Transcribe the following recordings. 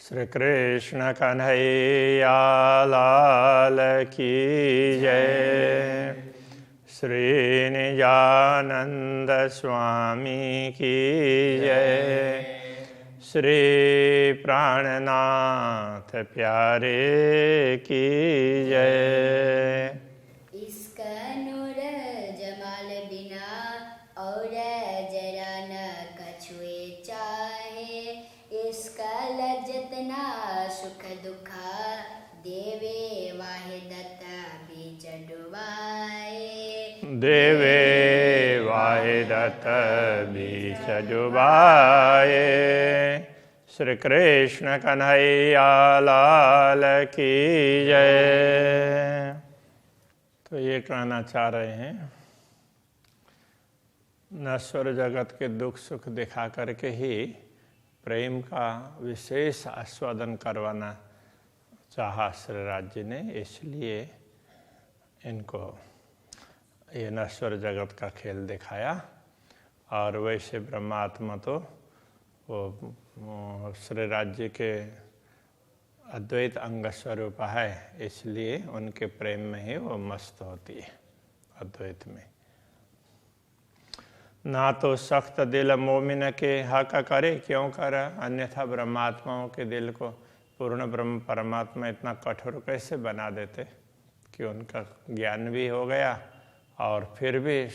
श्री कृष्ण कन्हैया लाल की जय। श्री निजानंद स्वामी की जय। श्री प्राणनाथ प्यारे की जय। इसका नूर जमाल बिना और जरा न कछुए चाहे। इसका लज्जत ना सुख दुखा देवे वाहिदत बीच डुबाए। देवे वाहिदत बीच डुबाए। श्री कृष्ण कन्हैया लाल की जय। तो ये कहना चाह रहे हैं, नश्वर जगत के दुख सुख दिखा करके ही प्रेम का विशेष आस्वादन करवाना चाहा श्री राज्य ने, इसलिए इनको ये नश्वर जगत का खेल दिखाया। और वैसे ब्रह्मात्मा तो वो श्री राज्य के अद्वैत अंग स्वरूप है, इसलिए उनके प्रेम में ही वो मस्त होती है अद्वैत में। ना तो सख्त दिल मोमिन के हक करे क्यों कर, अन्यथा ब्रह्मात्माओं के दिल को पूर्ण ब्रह्म परमात्मा इतना कठोर कैसे बना देते कि उनका ज्ञान भी हो गया और फिर भी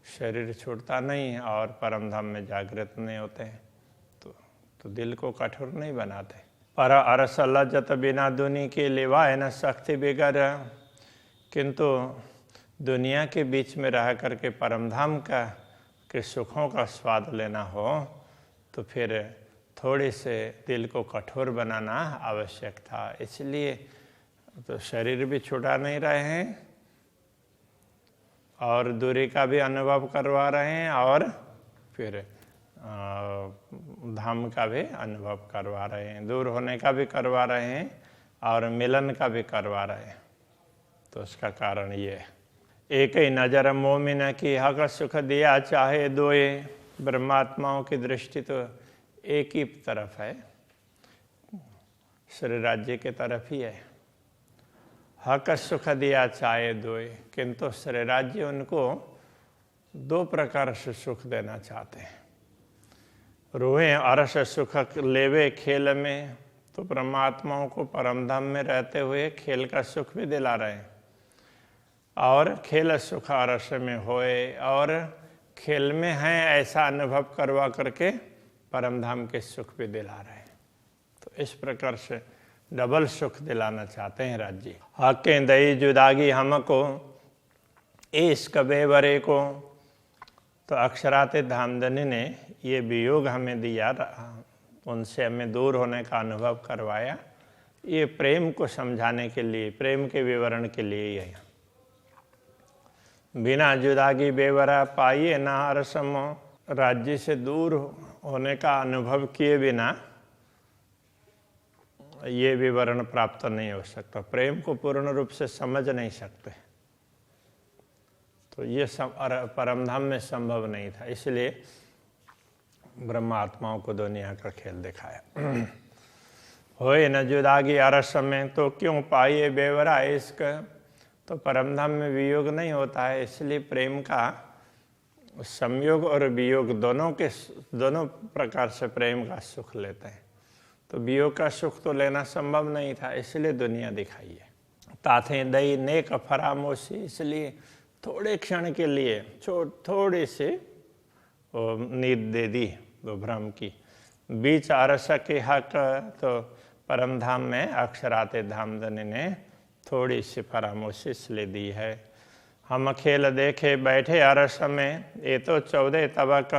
शरीर छूटता नहीं और परम धाम में जागृत नहीं होते हैं। तो दिल को कठोर नहीं बनाते। पर अरस लज्जत बिना दुनी की लिवाए न शक्ति बिगर, किंतु दुनिया के बीच में रह करके परम धाम के सुखों का स्वाद लेना हो तो फिर थोड़े से दिल को कठोर बनाना आवश्यक था। इसलिए तो शरीर भी छुटा नहीं रहे हैं और दूरी का भी अनुभव करवा रहे हैं और फिर धाम का भी अनुभव करवा रहे हैं, दूर होने का भी करवा रहे हैं और मिलन का भी करवा रहे हैं। तो उसका कारण ये है, एक ही नज़र मोमिन की हक सुख दिया चाहे दोए। ब्रह्मात्माओं की दृष्टि तो एक ही तरफ है, श्री राज्य के तरफ ही है। हक सुख दिया चाहे दोए, किंतु श्री राज्य उनको दो प्रकार से सुख देना चाहते हैं। रोए अरस सुख लेवे खेल में, तो परमात्माओं को परमधाम में रहते हुए खेल का सुख भी दिला रहे हैं और खेल सुख अरस में होए, और खेल में हैं ऐसा अनुभव करवा करके परमधाम के सुख भी दिला रहे हैं। तो इस प्रकार से डबल सुख दिलाना चाहते हैं राज्य। हके दई जुदागी हमको इश्क बेवरे को, तो अक्षराते धामधनी ने ये वियोग हमें दिया, उनसे हमें दूर होने का अनुभव करवाया। ये प्रेम को समझाने के लिए, प्रेम के विवरण के लिए ही है। बिना जुदागी बेवरा पाइए ना अरसमो, राज्य से दूर होने का अनुभव किए बिना ये विवरण प्राप्त नहीं हो सकता। प्रेम को पूर्ण रूप से समझ नहीं सकते, तो ये परमधाम में संभव नहीं था, इसलिए ब्रह्मात्माओं को दुनिया का खेल दिखाया। होए न जुदागी अरस में, तो क्यों पाइए बेवरा इश्क, तो परमधाम में वियोग नहीं होता है, इसलिए प्रेम का संयोग और वियोग दोनों प्रकार से प्रेम का सुख लेते हैं। तो वियोग का सुख तो लेना संभव नहीं था, इसलिए दुनिया दिखाई है। ताथे दई नेक फरामोशी, इसलिए थोड़े क्षण के लिए थोड़ी सी नींद दे दी वो भ्रम की। बीच अरस के हक, तो परमधाम में अक्षराते धामधनी ने थोड़ी सी फरामोशी ले दी है। हम खेल देखे बैठे अरस में, ये तो 14 तबक,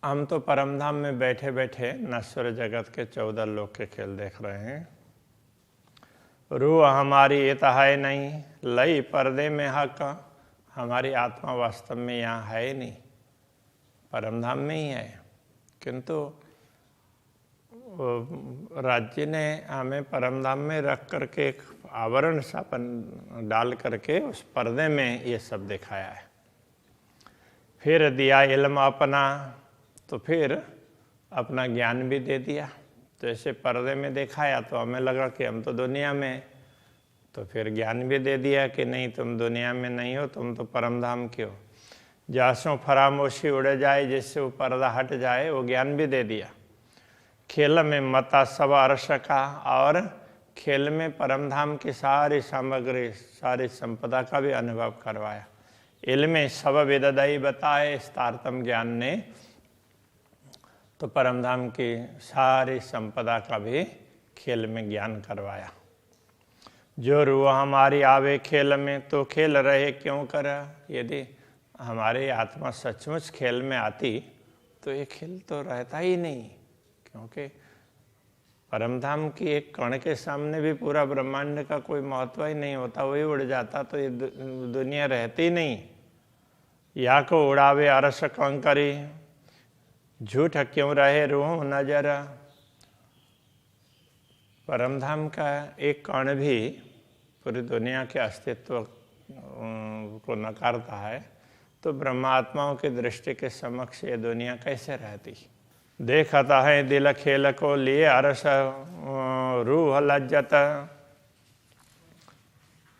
हम तो परमधाम में बैठे बैठे नश्वर जगत के 14 लोक के खेल देख रहे हैं। रूह हमारी ये तो है नहीं, लई पर्दे में हक, हमारी आत्मा वास्तव में यहाँ है नहीं, परमधाम में ही है। किंतु राज्य ने हमें परमधाम में रख करके एक आवरण सा डाल करके उस पर्दे में ये सब दिखाया है। फिर दिया इल्म अपना, तो फिर अपना ज्ञान भी दे दिया। तो ऐसे पर्दे में दिखाया तो हमें लगा कि हम तो दुनिया में हैं। तो फिर ज्ञान भी दे दिया कि नहीं, तुम दुनिया में नहीं हो, तुम तो परमधाम के हो। जासों फरामोशी उड़ जाए, जिससे वो पर्दा हट जाए, वो ज्ञान भी दे दिया। खेल में मता सब अर्श का, और खेल में परमधाम की सारी सामग्री, सारी संपदा का भी अनुभव करवाया। इल्म सब विददई बताए, इस तारतम ज्ञान ने तो परमधाम की सारी संपदा का भी खेल में ज्ञान करवाया। जो रूह हमारी आवे खेल में, तो खेल रहे क्यों कर। यदि हमारी आत्मा सचमुच खेल में आती तो ये खेल तो रहता ही नहीं, क्योंकि परमधाम की एक कण के सामने भी पूरा ब्रह्मांड का कोई महत्व ही नहीं होता, वही उड़ जाता तो ये दुनिया रहती नहीं। या को उड़ावे अरस कंकरी, झूठ क्यों रहे रूह नजर। परमधाम का एक कण भी पूरी दुनिया के अस्तित्व को नकारता है, तो ब्रह्मात्माओं की दृष्टि के समक्ष ये दुनिया कैसे रहती। देखता है दिल खेल को लिए अरस रूह लज्जत,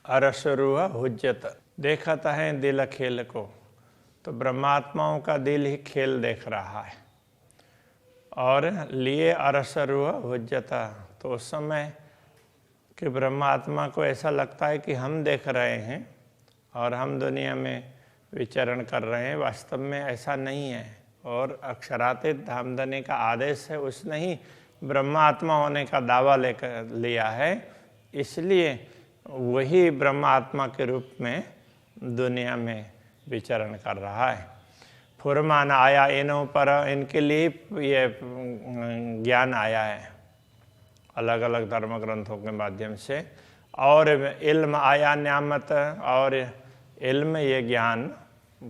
अरस रूह हुज्जत। देखता है दिल खेल को, तो ब्रह्मात्माओं का दिल ही खेल देख रहा है। और लिए अरस रूह हुज्जत, तो उस समय कि ब्रह्मात्मा को ऐसा लगता है कि हम देख रहे हैं और हम दुनिया में विचरण कर रहे हैं। वास्तव में ऐसा नहीं है। और अक्षरातीत धामधनी का आदेश है, उसने ही ब्रह्मात्मा होने का दावा लेकर लिया है, इसलिए वही ब्रह्मात्मा के रूप में दुनिया में विचरण कर रहा है। फुरमान आया इनों पर, इनके लिए ये ज्ञान आया है अलग अलग धर्म ग्रंथों के माध्यम से। और इल्म आया न्यामत, और इल्म ये ज्ञान,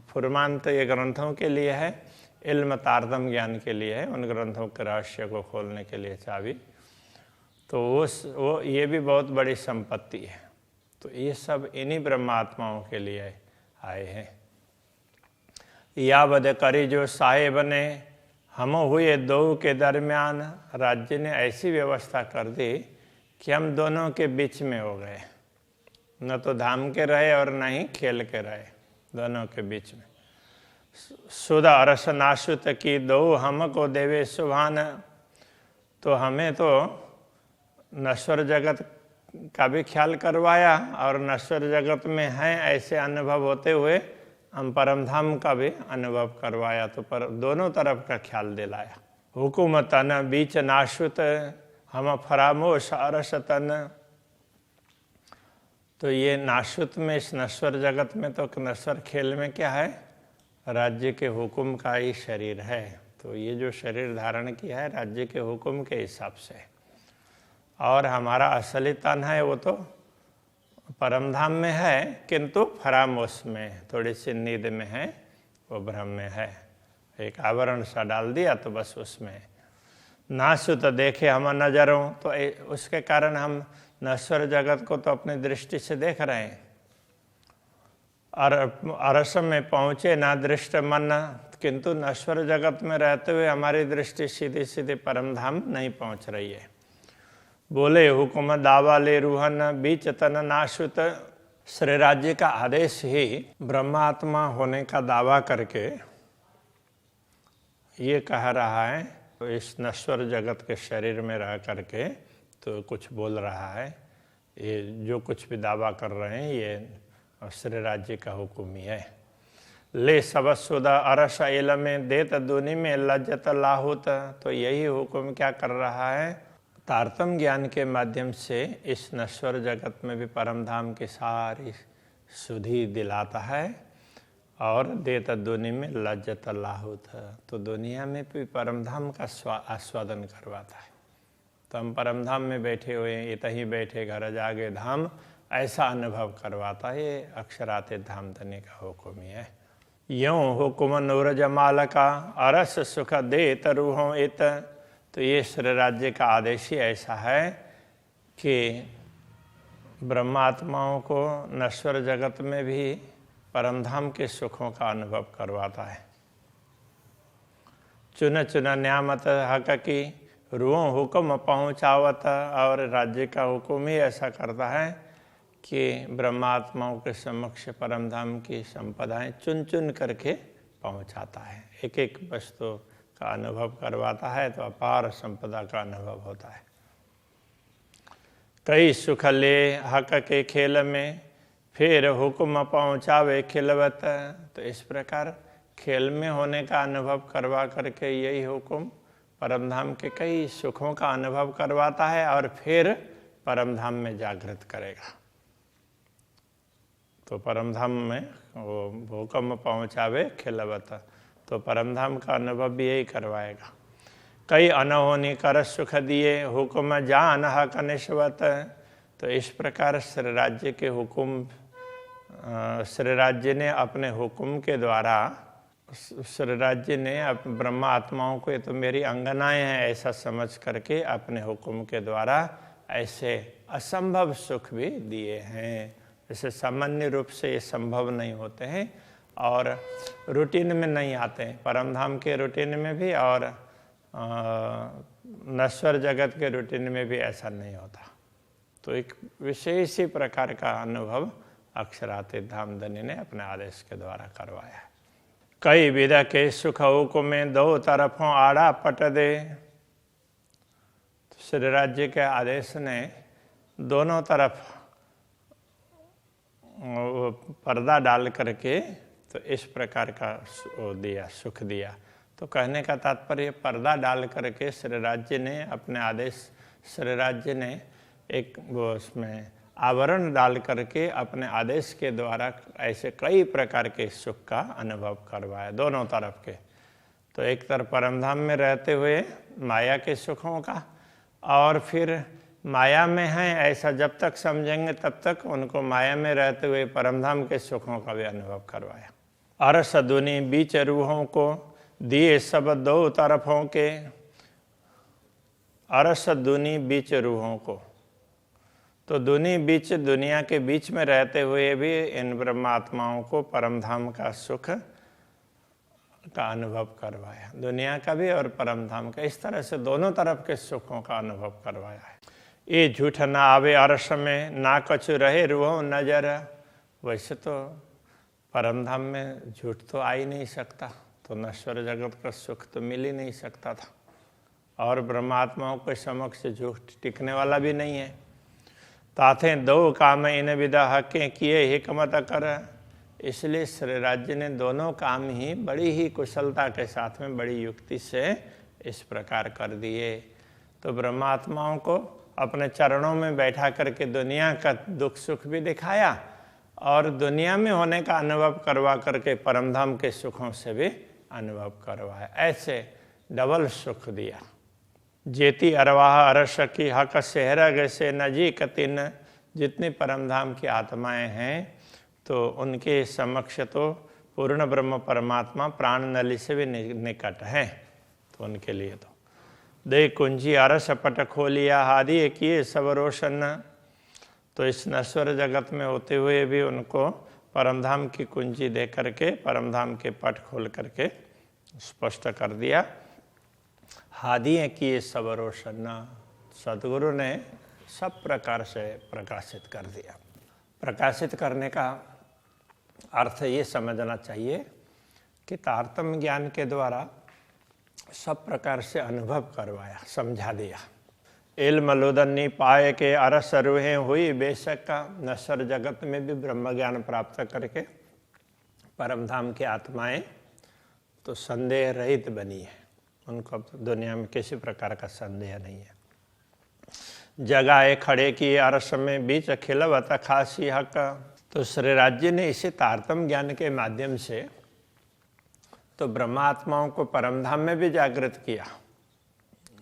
फुरमान तो ये ग्रंथों के लिए है, इल्म तारतम ज्ञान के लिए है, उन ग्रंथों के रहस्य को खोलने के लिए चाबी। तो वो ये भी बहुत बड़ी संपत्ति है। तो ये सब इन्हीं ब्रह्मात्माओं के लिए आए हैं। या बद करी जो साहेब ने, हम हुए दो के दरमियान, राज्य ने ऐसी व्यवस्था कर दी कि हम दोनों के बीच में हो गए, न तो धाम के रहे और न ही खेल के रहे, दोनों के बीच में। सुधा अरस नाशुत की दो हमको देवे सुभान, तो हमें तो नश्वर जगत का भी ख्याल करवाया और नश्वर जगत में हैं ऐसे अनुभव होते हुए हम परमधाम का भी अनुभव करवाया। तो पर दोनों तरफ का ख्याल दिलाया। हुकुमतन बीच नाशुत, हम फरामोश अरस तन। तो ये नाशुत में, इस नश्वर जगत में, तो नश्वर खेल में क्या है, राज्य के हुक्म का ही शरीर है। तो ये जो शरीर धारण किया है राज्य के हुक्म के हिसाब से, और हमारा असली तन है वो तो परमधाम में है, किंतु फरामोश में, थोड़ी सी नींद में है, वो भ्रम में है। एक आवरण सा डाल दिया तो बस उसमें। नाशुत देखे हम नजरों, तो उसके कारण हम नश्वर जगत को तो अपनी दृष्टि से देख रहे हैं। अरस में पहुँचे ना दृष्ट मन, किंतु नश्वर जगत में रहते हुए हमारी दृष्टि सीधी सीधी परमधाम नहीं पहुँच रही है। बोले हुकुम दावा ले रूहन बीच तन नाशुत, श्री राज्य का आदेश ही ब्रह्मात्मा होने का दावा करके ये कह रहा है, तो इस नश्वर जगत के शरीर में रह करके तो कुछ बोल रहा है। ये जो कुछ भी दावा कर रहे हैं ये श्री राज्य का हुक्म ही है। ले सबसुदा अरस इल में देत दुनि में लज्जत लाहुत, तो यही हुक्म क्या कर रहा है, तारतम ज्ञान के माध्यम से इस नश्वर जगत में भी परमधाम की सारी सुधि दिलाता है और देत दुनि में लज्जत लाहुत, तो दुनिया में भी परमधाम का आस्वादन करवाता है। तो हम परमधाम में बैठे हुए हैं, इतहीं बैठे घर जागे धाम, ऐसा अनुभव करवाता है। ये अक्षरातीत धाम धनी का हुक्म ही है। यूँ हुक्म नूर जमाल का अरस सुख देत रूहों इत, तो ये श्री राज्य का आदेश ही ऐसा है कि ब्रह्मात्माओं को नश्वर जगत में भी परमधाम के सुखों का अनुभव करवाता है। चुन चुन न्यामत हक की रूहों हुक्म पहुँचावत, और राज्य का हुक्म ही ऐसा करता है कि ब्रह्मात्माओं के समक्ष परमधाम की संपदाएं चुन चुन करके पहुँचाता है। एक एक वस्तु का अनुभव करवाता है तो अपार संपदा का अनुभव होता है। कई सुख ले हक के खेल में, फिर हुक्म पहुँचावे खिलवत। तो इस प्रकार खेल में होने का अनुभव करवा करके यही हुक्म परमधाम के कई सुखों का अनुभव करवाता है और फिर परमधाम में जागृत करेगा। तो परमधाम में वो हुक्म पहुँचावे खिलवत, तो परमधाम का अनुभव भी यही करवाएगा। कई अनहोनी कर सुख दिए, हुक्म जान हक निश्वत। तो इस प्रकार श्री राज्य के हुक्म, श्री राज्य ने अपने हुक्म के द्वारा, श्री राज्य ने ब्रह्मा आत्माओं को ये तो मेरी अंगनाएं हैं ऐसा समझ करके अपने हुक्म के द्वारा ऐसे असंभव सुख भी दिए हैं। जैसे सामान्य रूप से ये संभव नहीं होते हैं और रूटीन में नहीं आते हैं, परमधाम के रूटीन में भी और नश्वर जगत के रूटीन में भी ऐसा नहीं होता। तो एक विशेष ही प्रकार का अनुभव अक्षरातीत धामधनी ने अपने आदेश के द्वारा करवाया है। कई विधा के सुख हुक्म में दो तरफों आड़ा पट दे। तो श्री राज्य के आदेश ने दोनों तरफ पर्दा डाल करके तो इस प्रकार का दिया, सुख दिया। तो कहने का तात्पर्य पर्दा डाल करके श्री राज्य ने अपने आदेश, श्री राज्य ने एक वो उसमें आवरण डाल करके अपने आदेश के द्वारा ऐसे कई प्रकार के सुख का अनुभव करवाया दोनों तरफ के। तो एक तरफ परमधाम में रहते हुए माया के सुखों का, और फिर माया में हैं ऐसा जब तक समझेंगे तब तक उनको माया में रहते हुए परमधाम के सुखों का भी अनुभव करवाया। अरस दुनी बीच रूहों को दिए सब दो तरफों के। अरस दुनी बीच रूहों को, तो दुनी बीच, दुनिया के बीच में रहते हुए भी इन ब्रह्मात्माओं को परमधाम का सुख का अनुभव करवाया, दुनिया का भी और परमधाम का। इस तरह से दोनों तरफ के सुखों का अनुभव करवाया है। ये झूठ ना आवे अरस में, ना कछु रहे रूहों नजर। वैसे तो परमधाम में झूठ तो आ ही नहीं सकता, तो नश्वर जगत का सुख तो मिल ही नहीं सकता था, और ब्रह्मात्माओं के समक्ष झूठ टिकने वाला भी नहीं है। ताथे दो काम इन विदा हकें किए हिकमत कर। इसलिए श्री राज्य ने दोनों काम ही बड़ी ही कुशलता के साथ में बड़ी युक्ति से इस प्रकार कर दिए। तो ब्रह्मात्माओं को अपने चरणों में बैठा करके दुनिया का दुख सुख भी दिखाया और दुनिया में होने का अनुभव करवा करके परमधाम के सुखों से भी अनुभव करवाया। ऐसे डबल सुख दिया। जेती अरवाह अरस की हक सेहरग से नजीक तिन। जितनी परमधाम की आत्माएं हैं तो उनके समक्ष तो पूर्ण ब्रह्म परमात्मा प्राण नली से भी निकट है। तो उनके लिए तो दे कुंजी अरस पट खोलिया हादि किए सब रोशन। तो इस नश्वर जगत में होते हुए भी उनको परमधाम की कुंजी दे करके परमधाम के पट खोल करके स्पष्ट कर दिया। हादिए किए सब रोशन। सदगुरु ने सब प्रकार से प्रकाशित कर दिया। प्रकाशित करने का अर्थ ये समझना चाहिए कि तारतम्य ज्ञान के द्वारा सब प्रकार से अनुभव करवाया, समझा दिया। इल्म लुदन्नी पाए के अरस रूहें हुई बेशक का। नश्वर जगत में भी ब्रह्म ज्ञान प्राप्त करके परमधाम की आत्माएं तो संदेह रहित बनी है, उनको अब दुनिया में किसी प्रकार का संदेह नहीं है। जगाए खड़े की अरस में बीच खिलवत खासी हक। तो श्री राज्य ने इसे तारतम्य ज्ञान के माध्यम से तो ब्रह्मात्माओं को परमधाम में भी जागृत किया,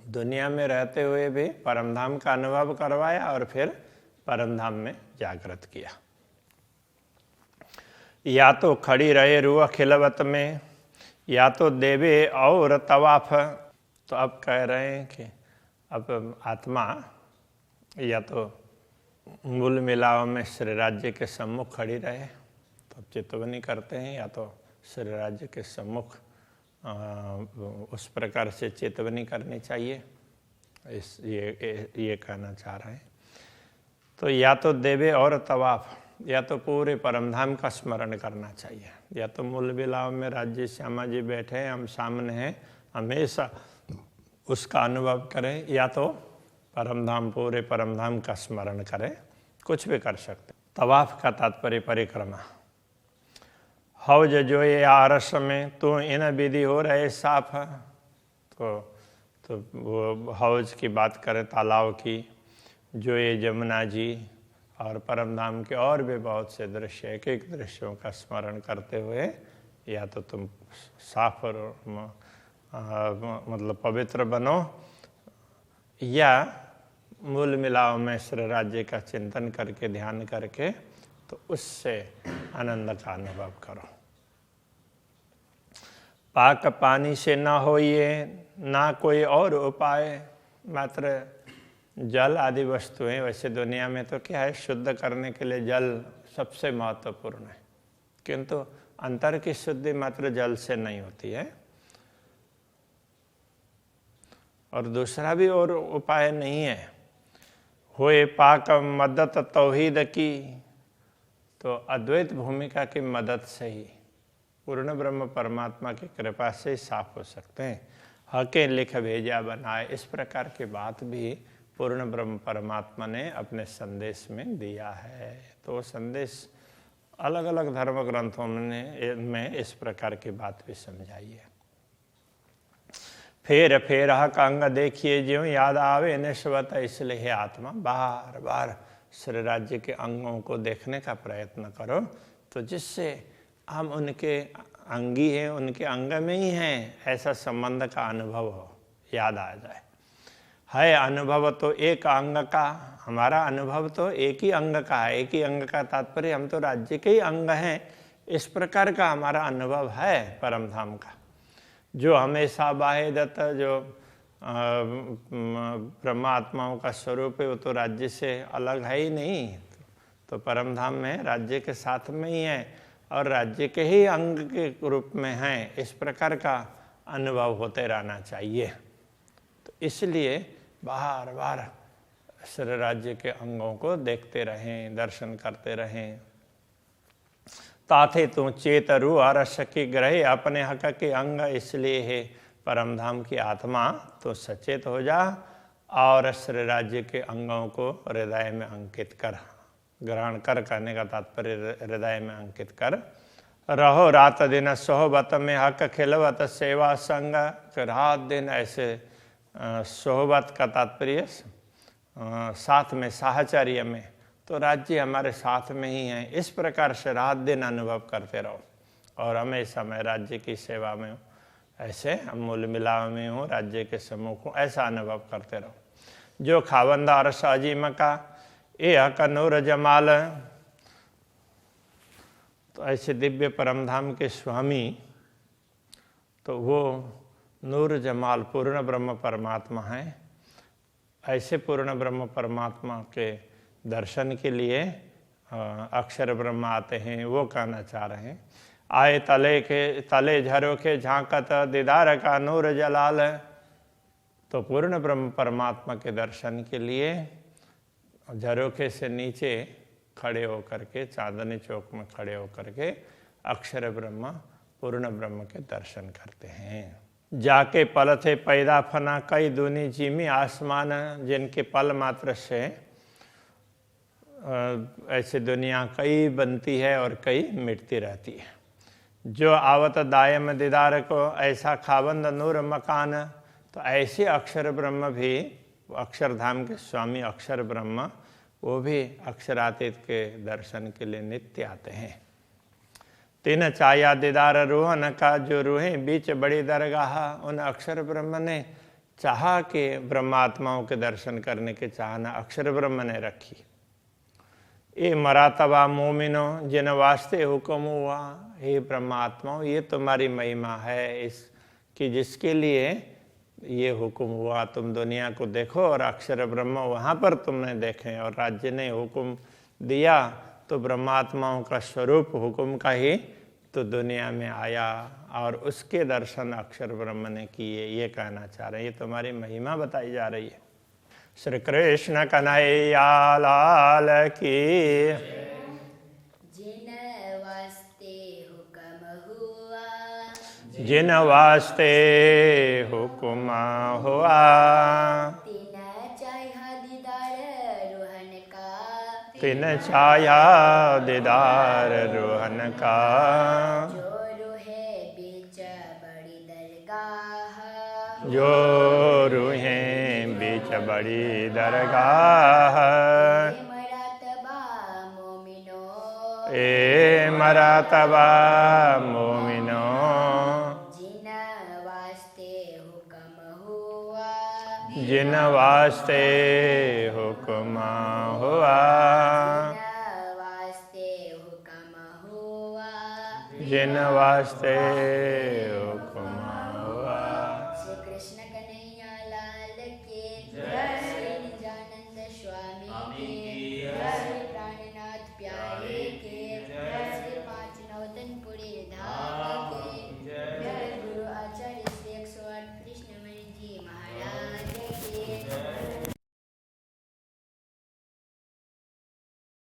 दुनिया में रहते हुए भी परमधाम का अनुभव करवाया और फिर परमधाम में जागृत किया। या तो खड़ी रहे रूह खिलवत में, या तो देवे और तवाफ। तो अब कह रहे हैं कि अब आत्मा या तो मूल मिलाव में श्री राज्य के सम्मुख खड़ी रहे तो चितवनी करते हैं, या तो श्री राज्य के सम्मुख उस प्रकार से चेतवनी करनी चाहिए। ये कहना चाह रहे हैं। तो या तो देवे और तवाफ, या तो पूरे परमधाम का स्मरण करना चाहिए, या तो मूल बिलाव में राज्य श्यामा जी बैठे हैं, हम सामने हैं, हमेशा उसका अनुभव करें, या तो परमधाम, पूरे परमधाम का स्मरण करें, कुछ भी कर सकते। तवाफ का तात्पर्य परिक्रमा। हौज जो ये आरस में तो इन विधि हो रहे साफ। तो वो हौज की बात करें, तालाब की, जो ये जमुना जी और परमधाम के और भी बहुत से दृश्य, एक एक दृश्यों का स्मरण करते हुए या तो तुम साफ और मतलब पवित्र बनो, या मूल मिलाव में श्री राज्य का चिंतन करके, ध्यान करके, तो उससे आनंद का अनुभव करो। पाक पानी से ना हो ये ना कोई और उपाय, मात्र जल आदि वस्तुएं। वैसे दुनिया में तो क्या है, शुद्ध करने के लिए जल सबसे महत्वपूर्ण है, किंतु अंतर की शुद्धि मात्र जल से नहीं होती है, और दूसरा भी और उपाय नहीं है। होए पाक मदद तौहीद की, तो अद्वैत भूमिका की मदद से ही, पूर्ण ब्रह्म परमात्मा की कृपा से ही साफ हो सकते हैं। हके लिख भेजा बनाए, इस प्रकार की बात भी पूर्ण ब्रह्म परमात्मा ने अपने संदेश में दिया है। तो वो संदेश अलग अलग धर्म ग्रंथों में इस प्रकार की बात भी समझाई है। फेर फेर हक अंग देखिए ज्यों याद आवे निस्वत, इसलिए आत्मा बार बार श्री राज्य के अंगों को देखने का प्रयत्न करो, तो जिससे हम उनके अंगी हैं, उनके अंग में ही हैं, ऐसा संबंध का अनुभव हो, याद आ जाए। है अनुभव तो एक अंग का, हमारा अनुभव तो एक ही अंग का है। एक ही अंग का तात्पर्य हम तो राज्य के ही अंग हैं, इस प्रकार का हमारा अनुभव है परमधाम का। जो हमेशा बाहेदत्त, जो ब्रह्मात्माओं का स्वरूप है, वो तो राज्य से अलग है ही नहीं, तो परमधाम में राज्य के साथ में ही है और राज्य के ही अंग के रूप में हैं, इस प्रकार का अनुभव होते रहना चाहिए। तो इसलिए बार बार श्री राज्य के अंगों को देखते रहें, दर्शन करते रहें। ताथे तू चेत रू अरस की ग्रहे अपने हक के अंग, इसलिए है परमधाम की आत्मा तो सचेत हो जा और श्री राज्य के अंगों को हृदय में अंकित कर, ग्रहण कर, कहने का तात्पर्य हृदय में अंकित कर। रहो रात दिन सोहबत में हक खिलवत सेवा संग, रात दिन ऐसे सोहबत का तात्पर्य साथ में, साहचर्य में, तो राज्य हमारे साथ में ही है। इस प्रकार से रात दिन अनुभव करते रहो और हमेशा मैं राज्य की सेवा में हूँ, ऐसे हम मूल मिलाव में हूँ, राज्य के सम्मुख हूँ, ऐसा अनुभव करते रहो। जो खावंदा अरस अजीम का ए हक नूर जमाल, तो ऐसे दिव्य परमधाम के स्वामी, तो वो नूर जमाल पूर्ण ब्रह्म परमात्मा हैं। ऐसे पूर्ण ब्रह्म परमात्मा के दर्शन के लिए अक्षर ब्रह्म आते हैं, वो कहना चाह रहे हैं। आए तले झरोखे झांकत दीदार का नूर जलाल, तो पूर्ण ब्रह्म परमात्मा के दर्शन के लिए झरोखे से नीचे खड़े होकर के, चांदनी चौक में खड़े होकर के अक्षर ब्रह्म, पूर्ण ब्रह्म के दर्शन करते हैं। जाके पल थे पैदा फना कई दूनी जीमी आसमान, जिनके पल मात्र से ऐसे दुनिया कई बनती है और कई मिटती रहती है। जो आवत दायम दीदार को ऐसा खाबंद नूर मकान, तो ऐसे अक्षर ब्रह्म भी, अक्षरधाम के स्वामी अक्षर ब्रह्म, वो भी अक्षरातीत के दर्शन के लिए नित्य आते हैं। तीन चाया दीदार रूहन का, जो रूहें बीच बड़ी दरगाह, उन अक्षर ब्रह्म ने चाहा कि ब्रह्मात्माओं के दर्शन करने की चाहना अक्षर ब्रह्म ने रखी। ये मरातबा मोमिनो जिन वास्ते हुक्म हुआ, हे ब्रह्मात्माओं ये तुम्हारी महिमा है इस कि जिसके लिए ये हुक्म हुआ, तुम दुनिया को देखो और अक्षर ब्रह्म वहाँ पर तुमने देखे, और राज्य ने हुक्म दिया तो ब्रह्मात्माओं का स्वरूप हुक्म का ही तो दुनिया में आया और उसके दर्शन अक्षर ब्रह्म ने किए, ये कहना चाह रहे हैं। ये तुम्हारी महिमा बताई जा रही है। श्री कृष्ण कन्हैया लाल की। जिन वास्ते हुक्म हुआ, जिन वास्ते हुक्म हुआ, तिन चाहा दीदार रोहन का, तिन छाया दीदार रोहन का। जो रूहे बीच बड़ी दरगाह, जो रूहे बीच बड़ी दरगाह। मरातबा मोमिनो, ए मरातबा मोमिनो, जिन वास्ते हुक्म हुआ, जिन वास्ते हुक्म हुआ, जिन वास्ते हुक्म हुआ, जिन वास्ते हुक्म